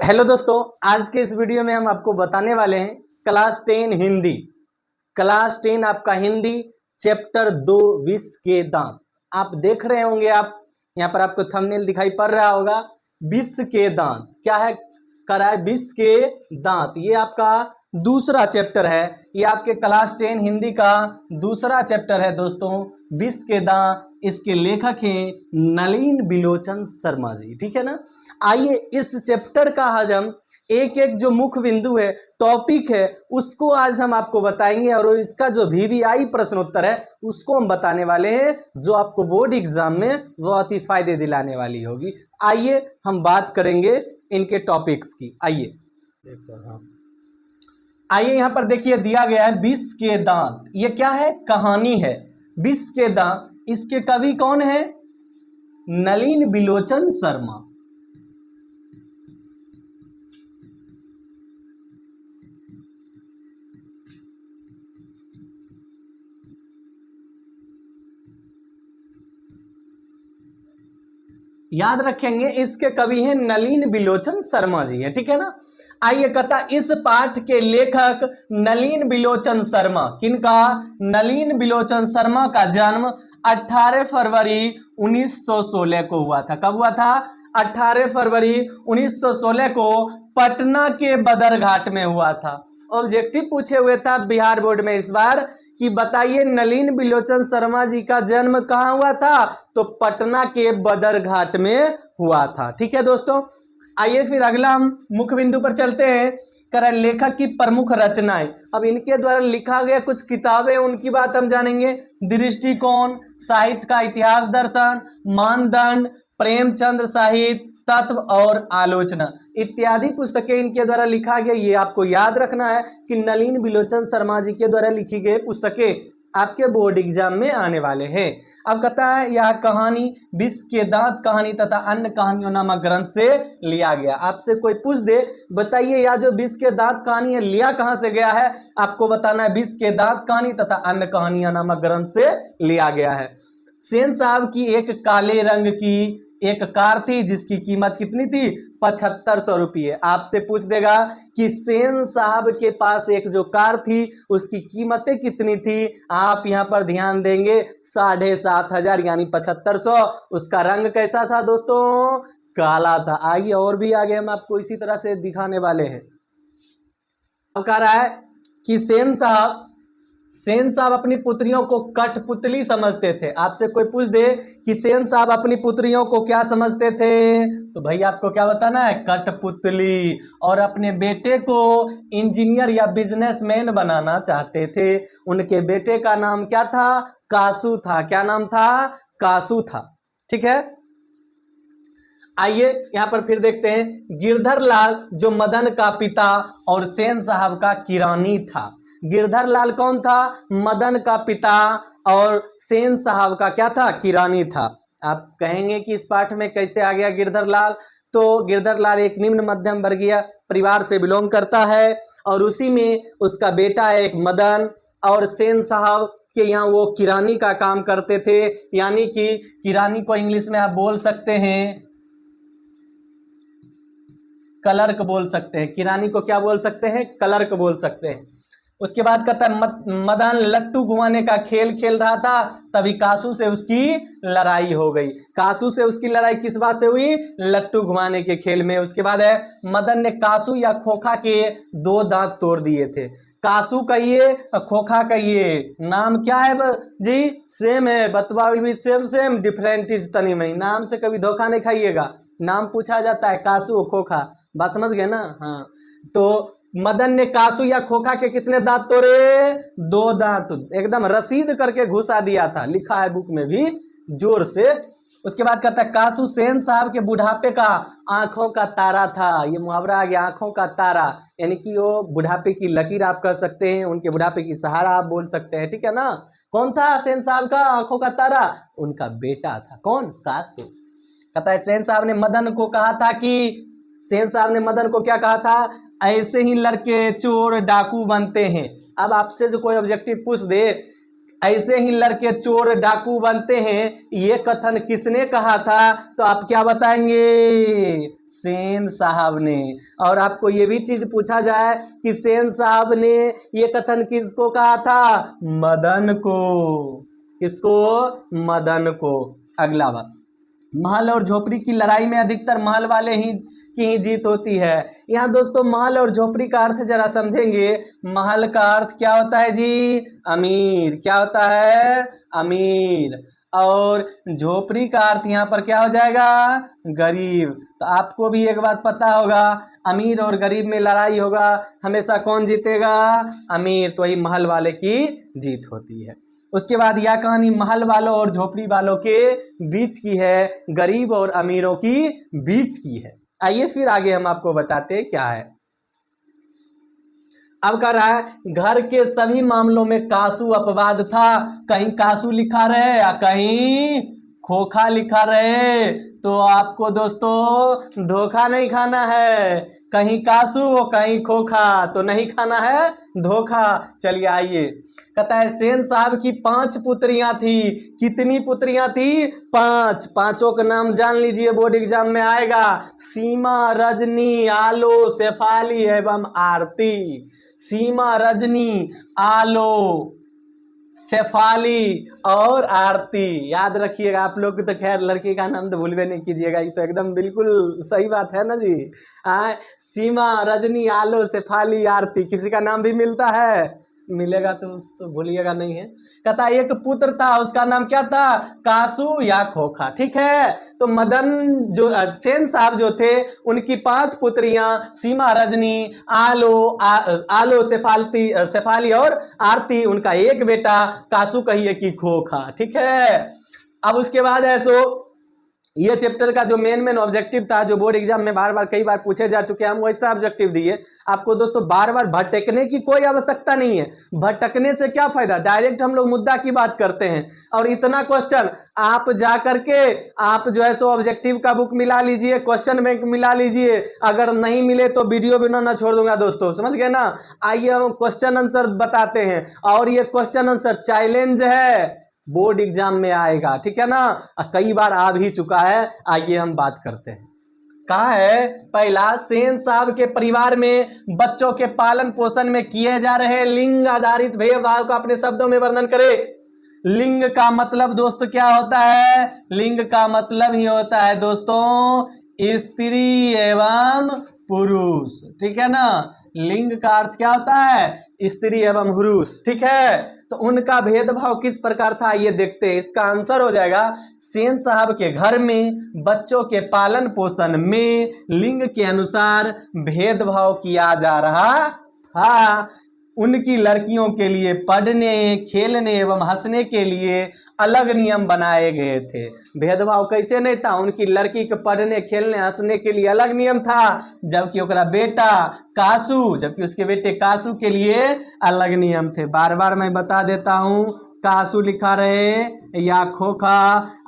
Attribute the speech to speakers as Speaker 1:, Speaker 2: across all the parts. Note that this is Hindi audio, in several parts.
Speaker 1: हेलो दोस्तों, आज के इस वीडियो में हम आपको बताने वाले हैं क्लास 10 हिंदी। क्लास 10 आपका हिंदी चैप्टर 2 विष के दांत। आप देख रहे होंगे, आप यहाँ पर आपको थंबनेल दिखाई पड़ रहा होगा। विष के दांत क्या है? करा है विष के दांत। ये आपका दूसरा चैप्टर है। ये आपके क्लास 10 हिंदी का दूसरा चैप्टर है दोस्तों, विष के दांत। इसके लेखक हैं नलिन बिलोचन शर्मा जी, ठीक है ना। आइए इस चैप्टर का आज हम एक एक जो मुख्य बिंदु है, टॉपिक है, उसको आज हम आपको बताएंगे और इसका जो VVI प्रश्नोत्तर है उसको हम बताने वाले हैं, जो आपको बोर्ड एग्जाम में बहुत ही फायदे दिलाने वाली होगी। आइए हम बात करेंगे इनके टॉपिक्स की। आइए यहाँ पर देखिए दिया गया है विष के दांत। ये क्या है? कहानी है विष के दांत। इसके कवि कौन है? नलिन बिलोचन शर्मा। याद रखेंगे, इसके कवि हैं नलिन बिलोचन शर्मा जी है, ठीक है ना। आइए कथा, इस पाठ के लेखक नलिन बिलोचन शर्मा। किनका? नलिन बिलोचन शर्मा का जन्म 18 फरवरी 1916 को हुआ था। कब हुआ था? 18 फरवरी 1916 को पटना के बदरघाट में हुआ था। ऑब्जेक्टिव पूछे हुए था बिहार बोर्ड में इस बार कि बताइए नलिन बिलोचन शर्मा जी का जन्म कहाँ हुआ था? तो पटना के बदरघाट में हुआ था, ठीक है दोस्तों। आइए फिर अगला हम मुख्य बिंदु पर चलते हैं। कर लेखक की प्रमुख रचनाएं। अब इनके द्वारा लिखा गया कुछ किताबें, उनकी बात हम जानेंगे। दृष्टिकोण, साहित्य का इतिहास दर्शन, मानदंड, प्रेमचंद्र साहित्य, तत्व और आलोचना इत्यादि पुस्तकें इनके द्वारा लिखा गया। ये आपको याद रखना है कि नलिन बिलोचन शर्मा जी के द्वारा लिखी गई पुस्तकें आपके बोर्ड एग्जाम में आने वाले हैं। अब कहता है यह कहानी विष के दांत कहानी तथा अन्य कहानियों नामक ग्रंथ से लिया गया। आपसे कोई पूछ दे बताइए यह जो विष के दांत कहानी है लिया कहां से गया है, आपको बताना है विष के दांत कहानी तथा अन्य कहानियां नामक ग्रंथ से लिया गया है। सेन साहब की एक काले रंग की एक कार थी जिसकी कीमत कितनी थी? 7500 रुपये। आपसे पूछ देगा कि सेन साहब के पास एक जो कार थी उसकी कीमतें कितनी थी? आप यहां पर ध्यान देंगे 7500 यानी 7500। उसका रंग कैसा था दोस्तों? काला था। आइए और भी आगे हम आपको इसी तरह से दिखाने वाले हैं। अब कह रहा है कि सेन साहब अपनी पुत्रियों को कठपुतली समझते थे। आपसे कोई पूछ दे कि सेन साहब अपनी पुत्रियों को क्या समझते थे, तो भैया आपको क्या बताना है? कठपुतली। और अपने बेटे को इंजीनियर या बिजनेसमैन बनाना चाहते थे। उनके बेटे का नाम क्या था? कासू था। क्या नाम था? कासू था, ठीक है। आइए यहां पर फिर देखते हैं गिरधर लाल जो मदन का पिता और सेन साहब का किरानी था। गिरधर लाल कौन था? मदन का पिता और सेन साहब का क्या था? किरानी था। आप कहेंगे कि इस पाठ में कैसे आ गया गिरधर लाल? तो गिरधर लाल एक निम्न मध्यम वर्गीय परिवार से बिलोंग करता है और उसी में उसका बेटा है एक मदन, और सेन साहब के यहाँ वो किरानी का काम करते थे। यानी कि किरानी को इंग्लिश में आप बोल सकते हैं क्लर्क बोल सकते हैं। किरानी को क्या बोल सकते हैं? क्लर्क बोल सकते हैं। उसके बाद कहता है मदन लट्टू घुमाने का खेल खेल रहा था, तभी कासू से उसकी लड़ाई हो गई। कासू से उसकी लड़ाई किस बात से हुई? लट्टू घुमाने के खेल में। उसके बाद है मदन ने कासू या खोखा के 2 दांत तोड़ दिए थे। कासू कहिए खोखा कहिए, नाम क्या है जी? सेम है। बतवा will be same same, different is तनी मनी। नाम से कभी धोखा नहीं खाइएगा। नाम पूछा जाता है कासू और खोखा, बात समझ गए ना? हाँ, तो मदन ने कासू या खोखा के कितने दांत तोड़े? 2 दांत। एकदम रसीद करके घुसा दिया था, लिखा है बुक में भी जोर से। उसके बाद कहता है कासू सेन साहब के बुढ़ापे का आंखों का तारा था। ये मुहावरा आ गया, आंखों का तारा, यानी कि वो बुढ़ापे की लकीर आप कह सकते हैं, उनके बुढ़ापे की सहारा आप बोल सकते हैं, ठीक है ना। कौन था सेन साहब का आंखों का तारा? उनका बेटा था। कौन? कासू। कहता है सेन साहब ने मदन को कहा था कि सेन साहब ने मदन को क्या कहा था? ऐसे ही लड़के चोर डाकू बनते हैं। अब आपसे जो कोई ऑब्जेक्टिव पूछ दे ऐसे ही लड़के चोर डाकू बनते हैं, ये कथन किसने कहा था? तो आप क्या बताएंगे? सेन साहब ने। और आपको ये भी चीज पूछा जाए कि सेन साहब ने ये कथन किसको कहा था? मदन को। किसको? मदन को। अगला बात, महल और झोपड़ी की लड़ाई में अधिकतर महल वाले की ही जीत होती है। यहाँ दोस्तों महल और झोपड़ी का अर्थ जरा समझेंगे। महल का अर्थ क्या होता है जी? अमीर। क्या होता है? अमीर। और झोपड़ी का अर्थ यहाँ पर क्या हो जाएगा? गरीब। तो आपको भी एक बात पता होगा, अमीर और गरीब में लड़ाई होगा, हमेशा कौन जीतेगा? अमीर। तो वही महल वाले की जीत होती है। उसके बाद यह कहानी महल वालों और झोपड़ी वालों के बीच की है, गरीब और अमीरों की बीच की है। आइए फिर आगे हम आपको बताते हैं क्या है। अब कह रहा है घर के सभी मामलों में कासू अपवाद था। कहीं कासू लिखा रहे या कहीं खोखा लिखा रहे, तो आपको दोस्तों धोखा नहीं खाना है। कहीं कासू हो कहीं खोखा, तो नहीं खाना है धोखा। चलिए आइए, कहता है सेन साहब की 5 पुत्रियां थी। कितनी पुत्रियां थी? 5। पांचों का नाम जान लीजिए, बोर्ड एग्जाम में आएगा। सीमा, रजनी, आलो, शेफाली एवं आरती। सीमा, रजनी, आलो, शेफाली और आरती। याद रखिएगा आप लोग। तो खैर लड़की का नाम तो भूलवे नहीं कीजिएगा, ये तो एकदम बिल्कुल सही बात है ना जी। सीमा, रजनी, आलो, शेफाली, आरती। किसी का नाम भी मिलता है? मिलेगा तो भूलिएगा नहीं है। कहता एक पुत्र था, उसका नाम क्या था? कासू या खोखा। ठीक है। तो मदन जो सेन साहब जो थे, उनकी 5 पुत्रियां सीमा, रजनी, आलो, शेफाली और आरती। उनका एक बेटा कासू कहिए कि खोखा। ठीक है। अब उसके बाद है सो ये चैप्टर का जो मेन ऑब्जेक्टिव था, जो बोर्ड एग्जाम में बार बार कई बार पूछे जा चुके हैं, हम वैसा ऑब्जेक्टिव दिए आपको दोस्तों। बार बार भटकने की कोई आवश्यकता नहीं है। भटकने से क्या फायदा? डायरेक्ट हम लोग मुद्दा की बात करते हैं। और इतना क्वेश्चन आप जा करके आप जो है सो ऑब्जेक्टिव का बुक मिला लीजिए, क्वेश्चन बैंक मिला लीजिए। अगर नहीं मिले तो वीडियो बनाना छोड़ दूंगा दोस्तों, समझ गए ना। आइए हम क्वेश्चन आंसर बताते हैं, और ये क्वेश्चन आंसर चैलेंज है, बोर्ड एग्जाम में आएगा। ठीक है ना, कई बार आ भी चुका है। आइए हम बात करते हैं। कहा है पहला, सेन साहब के परिवार में बच्चों के पालन पोषण में किए जा रहे लिंग आधारित भेदभाव का अपने शब्दों में वर्णन करे। लिंग का मतलब दोस्तों क्या होता है? लिंग का मतलब ही होता है दोस्तों स्त्री एवं पुरुष। ठीक है ना। लिंग का अर्थ क्या होता है? स्त्री एवं पुरुष। ठीक है। तो उनका भेदभाव किस प्रकार था, ये देखते हैं। इसका आंसर हो जाएगा, सेन साहब के घर में बच्चों के पालन पोषण में लिंग के अनुसार भेदभाव किया जा रहा था। उनकी लड़कियों के लिए पढ़ने, खेलने एवं हंसने के लिए अलग नियम बनाए गए थे। भेदभाव कैसे नहीं था? उनकी लड़की के पढ़ने, खेलने, हंसने के लिए अलग नियम था, जबकि उसका बेटा कासू, जबकि उसके बेटे कासू के लिए अलग नियम थे। बार बार मैं बता देता हूँ, कासू लिखा रहे या खोखा,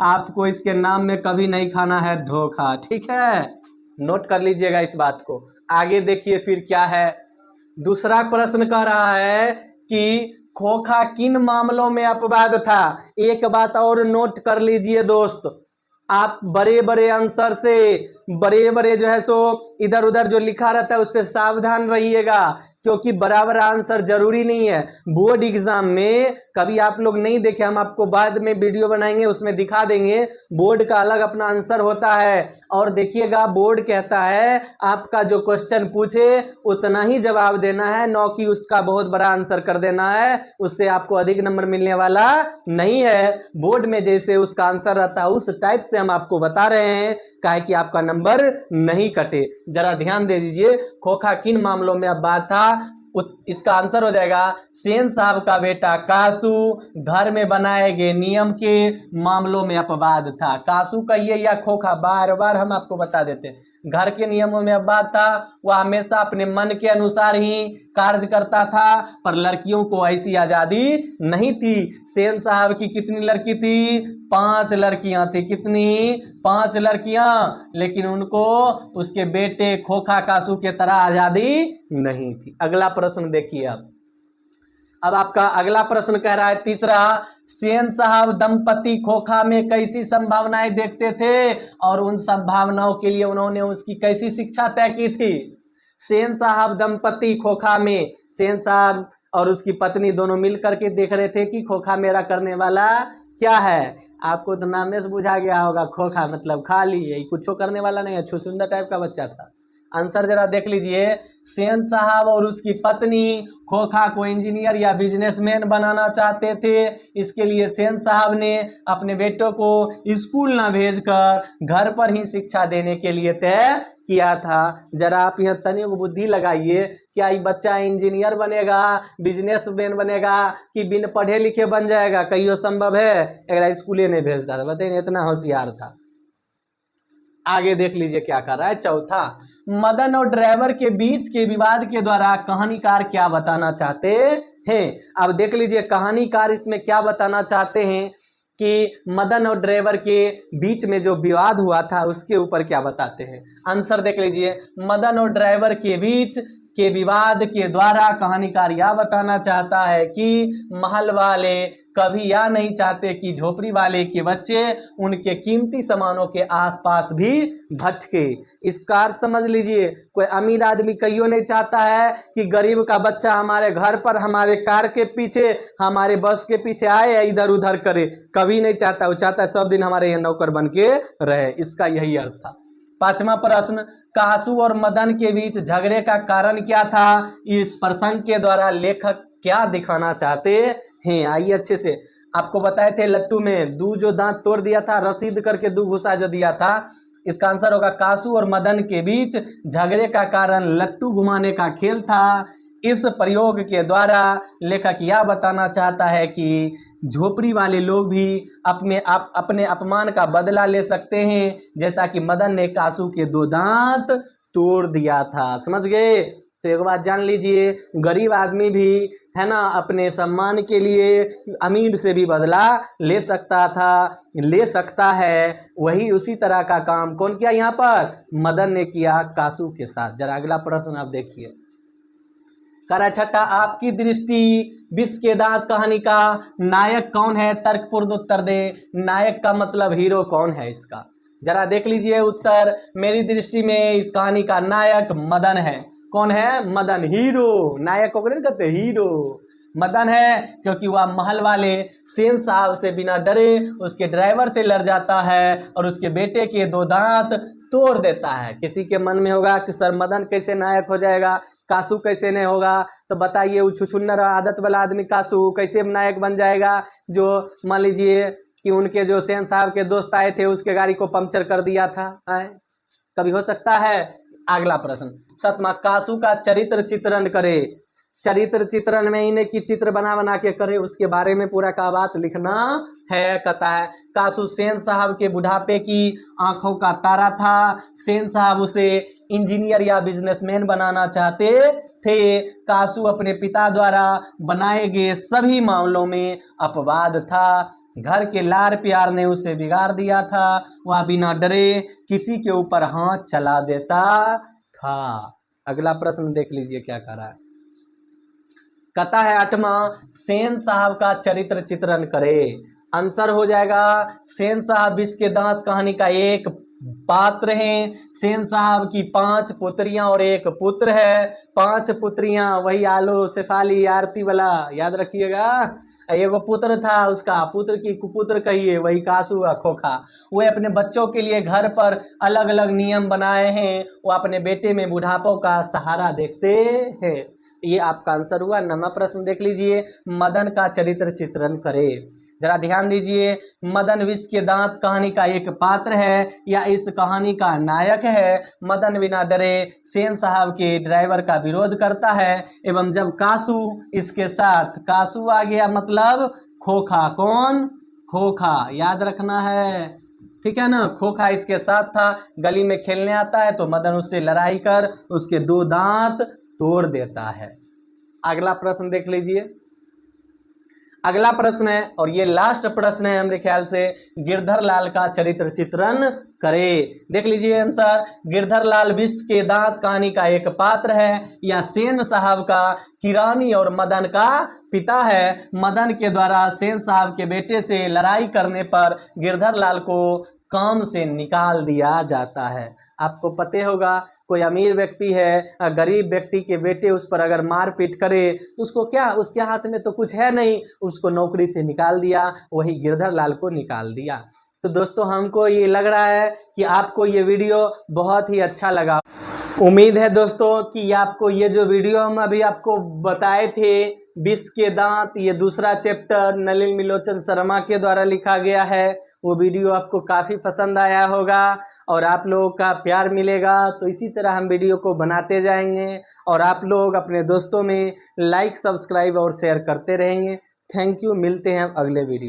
Speaker 1: आपको इसके नाम में कभी नहीं खाना है धोखा। ठीक है, नोट कर लीजिएगा इस बात को। आगे देखिए फिर क्या है। दूसरा प्रश्न कह रहा है कि खोखा किन मामलों में अपवाद था। एक बात और नोट कर लीजिए दोस्त, आप बड़े बड़े आंसर से, बड़े बड़े जो है सो इधर उधर जो लिखा रहता है उससे सावधान रहिएगा, क्योंकि बराबर आंसर जरूरी नहीं है। बोर्ड एग्जाम में कभी आप लोग नहीं देखे, हम आपको बाद में वीडियो बनाएंगे उसमें दिखा देंगे। बोर्ड का अलग अपना आंसर होता है। और देखिएगा बोर्ड कहता है आपका जो क्वेश्चन पूछे उतना ही जवाब देना है, न कि उसका बहुत बड़ा आंसर कर देना है, उससे आपको अधिक नंबर मिलने वाला नहीं है। बोर्ड में जैसे उसका आंसर रहता है उस टाइप से हम आपको बता रहे हैं, काहे कि आपका नंबर नहीं कटे। जरा ध्यान दे दीजिए, खोखा किन मामलों में अपवाद था। इसका आंसर हो जाएगा, सेन साहब का बेटा कासू घर में बनाए गए नियम के मामलों में अपवाद था। कासू कहिए या खोखा, बार बार हम आपको बता देते हैं, घर के नियमों में अपवाद था। वह हमेशा अपने मन के अनुसार ही कार्य करता था, पर लड़कियों को ऐसी आजादी नहीं थी। सेन साहब की कितनी लड़की थी? 5 लड़कियां थी। कितनी? 5 लड़कियां। लेकिन उनको उसके बेटे खोखा कासू के तरह आजादी नहीं थी। अगला प्रश्न देखिए आप। अब आपका अगला प्रश्न कह रहा है तीसरा, सेन साहब दंपति खोखा में कैसी संभावनाएं देखते थे और उन संभावनाओं के लिए उन्होंने उसकी कैसी शिक्षा तय की थी। सेन साहब दंपति खोखा में सेन साहब और उसकी पत्नी दोनों मिल करके देख रहे थे कि खोखा मेरा करने वाला क्या है। आपको तो नाम से बुझा गया होगा, खोखा मतलब खाली है, कुछ करने वाला नहीं है, छुछुंदर टाइप का बच्चा था। आंसर जरा देख लीजिए, सेन साहब और उसकी पत्नी खोखा को इंजीनियर या बिजनेसमैन बनाना चाहते थे। इसके लिए सेन साहब ने अपने बेटों को स्कूल न भेजकर घर पर ही शिक्षा देने के लिए तय किया था। जरा आप यहाँ तनिक बुद्धि लगाइए, क्या ये बच्चा इंजीनियर बनेगा, बिजनेसमैन बनेगा कि बिन पढ़े लिखे बन जाएगा? कहियो संभव है? अगर स्कूले नहीं भेजता था, बताइए, इतना होशियार था। आगे देख लीजिए क्या कर रहा है। चौथा, मदन और ड्राइवर के बीच के विवाद के द्वारा कहानीकार क्या बताना चाहते हैं। अब देख लीजिए कहानीकार इसमें क्या बताना चाहते हैं कि मदन और ड्राइवर के बीच में जो विवाद हुआ था उसके ऊपर क्या बताते हैं। आंसर देख लीजिए, मदन और ड्राइवर के बीच के विवाद के द्वारा कहानीकार यह बताना चाहता है कि महल वाले कभी यह नहीं चाहते कि झोपड़ी वाले के बच्चे उनके कीमती सामानों के आसपास भी भटके। इसका अर्थ समझ लीजिए, कोई अमीर आदमी कहियो नहीं चाहता है कि गरीब का बच्चा हमारे घर पर, हमारे कार के पीछे, हमारे बस के पीछे आए या इधर उधर करे, कभी नहीं चाहता। वो चाहता है सब दिन हमारे यहाँ नौकर बन के रहे। इसका यही अर्थ था। पांचवा प्रश्न, कासू और मदन के बीच झगड़े का कारण क्या था? इस प्रसंग के द्वारा लेखक क्या दिखाना चाहते हैं? आइए अच्छे से, आपको बताए थे लट्टू में दू जो दांत तोड़ दिया था, रसीद करके दू घुसा जो दिया था। इसका आंसर होगा कासू और मदन के बीच झगड़े का कारण लट्टू घुमाने का खेल था। इस प्रयोग के द्वारा लेखक यह बताना चाहता है कि झोपड़ी वाले लोग भी अपने अपमान का बदला ले सकते हैं, जैसा कि मदन ने कासू के दो दांत तोड़ दिया था। समझ गए? तो एक बात जान लीजिए, गरीब आदमी भी है ना अपने सम्मान के लिए अमीर से भी बदला ले सकता था, ले सकता है। वही उसी तरह का काम कौन किया यहाँ पर? मदन ने किया कासू के साथ। जरा अगला प्रश्न आप देखिए। करा छठा, आपकी दृष्टि विष के दांत कहानी का नायक कौन है? तर्कपूर्ण उत्तर दे। नायक का मतलब हीरो कौन है इसका? जरा देख लीजिए उत्तर। मेरी दृष्टि में इस कहानी का नायक मदन है। कौन है? मदन। हीरो, नायक को नहीं कहते, हीरो मदन है, क्योंकि वह महल वाले सेन साहब से बिना डरे उसके ड्राइवर से लड़ जाता है और उसके बेटे के दो दांत तोड़ देता है। किसी के मन में होगा कि सर मदन कैसे नायक हो जाएगा, कासू कैसे नहीं होगा? तो बताइए, वो छुछुन्नर आदत वाला आदमी कासू कैसे नायक बन जाएगा? जो मान लीजिए कि उनके जो सेन साहब के दोस्त आए थे उसके गाड़ी को पंक्चर कर दिया था, कभी हो सकता है? अगला प्रश्न, सातवां, कासू का चरित्र चित्रण करे। चरित्र चित्रण में इन्हें की चित्र बना बना के करे, उसके बारे में पूरा का बात लिखना है। कहता है कासू सेन साहब के बुढ़ापे की आंखों का तारा था। सेन साहब उसे इंजीनियर या बिजनेसमैन बनाना चाहते थे। कासू अपने पिता द्वारा बनाए गए सभी मामलों में अपवाद था। घर के लाड़ प्यार ने उसे बिगाड़ दिया था। वह बिना डरे किसी के ऊपर हाथ चला देता था। अगला प्रश्न देख लीजिए क्या कह रहा है। कहता है आठवां, सेन साहब का चरित्र चित्रण करे। आंसर हो जाएगा, सेन साहब विष के दांत कहानी का एक पात्र हैं। सेन साहब की 5 पुत्रियां और 1 पुत्र है। 5 पुत्रियां वही आलो शेफाली आरती वाला, याद रखिएगा। एगो पुत्र था, उसका पुत्र की कुपुत्र कहिए, वही कासू का खोखा। वो अपने बच्चों के लिए घर पर अलग अलग नियम बनाए हैं। वो अपने बेटे में बुढ़ापों का सहारा देखते हैं। ये आपका आंसर हुआ। 9वां प्रश्न देख लीजिए, मदन का चरित्र चित्रण करे। जरा ध्यान दीजिए, मदन विष के दांत कहानी का एक पात्र है या इस कहानी का नायक है। मदन बिना डरे सेन साहब के ड्राइवर का विरोध करता है एवं जब कासू इसके साथ, कासू आ गया मतलब खोखा। कौन? खोखा, याद रखना है, ठीक है ना। खोखा इसके साथ था, गली में खेलने आता है तो मदन उससे लड़ाई कर उसके 2 दांत तोड़ देता है। अगला प्रश्न देख लीजिए। अगला प्रश्न है और ये लास्ट प्रश्न है मेरे ख्याल से, गिरधर लाल का चरित्र चित्रण करे। देख लीजिए आंसर, गिरधर लाल विश्व के दांत कहानी का एक पात्र है या सेन साहब का किरानी और मदन का पिता है। मदन के द्वारा सेन साहब के बेटे से लड़ाई करने पर गिरधर लाल को काम से निकाल दिया जाता है। आपको पता होगा, कोई अमीर व्यक्ति है, गरीब व्यक्ति के बेटे उस पर अगर मारपीट करे तो उसको क्या, उसके हाथ में तो कुछ है नहीं, उसको नौकरी से निकाल दिया, वही गिरधर लाल को निकाल दिया। तो दोस्तों हमको ये लग रहा है कि आपको ये वीडियो बहुत ही अच्छा लगा। उम्मीद है दोस्तों कि आपको ये जो वीडियो हम अभी आपको बताए थे, विष के दांत, ये दूसरा चैप्टर नलिन बिलोचन शर्मा के द्वारा लिखा गया है, वो वीडियो आपको काफ़ी पसंद आया होगा और आप लोगों का प्यार मिलेगा। तो इसी तरह हम वीडियो को बनाते जाएंगे और आप लोग अपने दोस्तों में लाइक, सब्सक्राइब और शेयर करते रहेंगे। थैंक यू, मिलते हैं अगले वीडियो।